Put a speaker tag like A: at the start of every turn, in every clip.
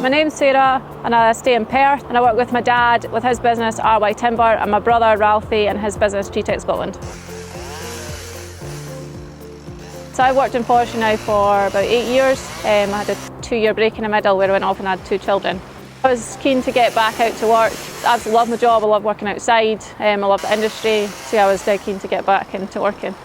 A: My name's Sarah and I stay in Perth, and I work with my dad with his business RY Timber and my brother Ralphie and his business Charities Scotland. So I've worked in forestry now for about 8 years. I had a 2-year break in the middle where I went off and had 2 children. I was keen to get back out to work. I absolutely love my job, I love working outside, I love the industry, so I was dead keen to get back into working.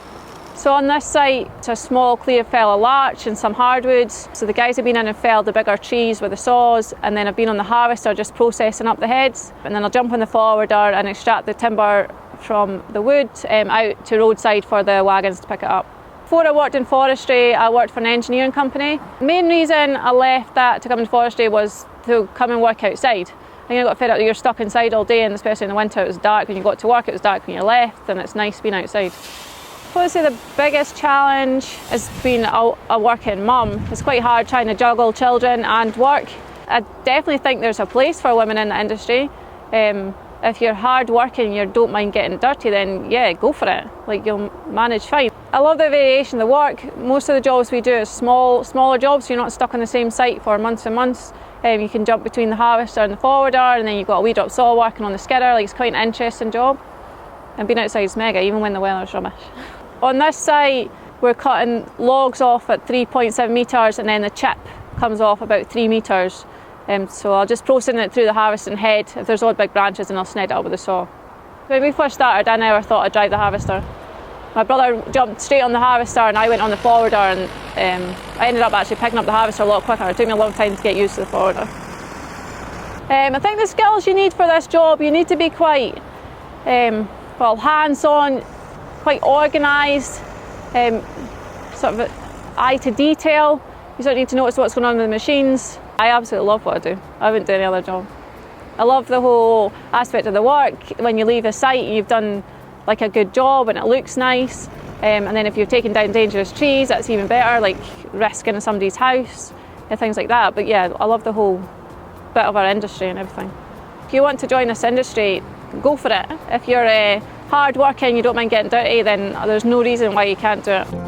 A: So on this site, it's a small clear fell of larch and some hardwoods. So the guys have been in and felled the bigger trees with the saws, and then I've been on the harvester just processing up the heads. And then I'll jump on the forwarder and extract the timber from the wood out to roadside for the wagons to pick it up. Before I worked in forestry, I worked for an engineering company. The main reason I left that to come into forestry was to come and work outside. I think I got fed up that you're stuck inside all day, and especially in the winter it was dark when you got to work, it was dark when you left, and it's nice being outside. I'd probably say the biggest challenge has been a working mum. It's quite hard trying to juggle children and work. I definitely think there's a place for women in the industry. If you're hard working, you don't mind getting dirty, then yeah, go for it. Like, you'll manage fine. I love the variation of the work. Most of the jobs we do is smaller jobs, so you're not stuck on the same site for months and months. You can jump between the harvester and the forwarder, and then you've got a wee drop saw working on the skidder. Like, it's quite an interesting job. And being outside is mega, even when the weather's rubbish. On this site, we're cutting logs off at 3.7 metres, and then the chip comes off about 3 metres. So I'll just process it through the harvesting head. If there's odd big branches, then I'll snide it up with the saw. When we first started, I never thought I'd drive the harvester. My brother jumped straight on the harvester and I went on the forwarder, and I ended up actually picking up the harvester a lot quicker. It took me a long time to get used to the forwarder. I think the skills you need for this job, you need to be quite hands-on, quite organised, sort of eye to detail. You sort of need to notice what's going on with the machines. I absolutely love what I do. I wouldn't do any other job. I love the whole aspect of the work. When you leave a site, you've done like a good job and it looks nice. And then if you're taking down dangerous trees, that's even better, like risking somebody's house and things like that. But yeah, I love the whole bit of our industry and everything. If you want to join this industry, go for it. If you're hard working, you don't mind getting dirty, then there's no reason why you can't do it.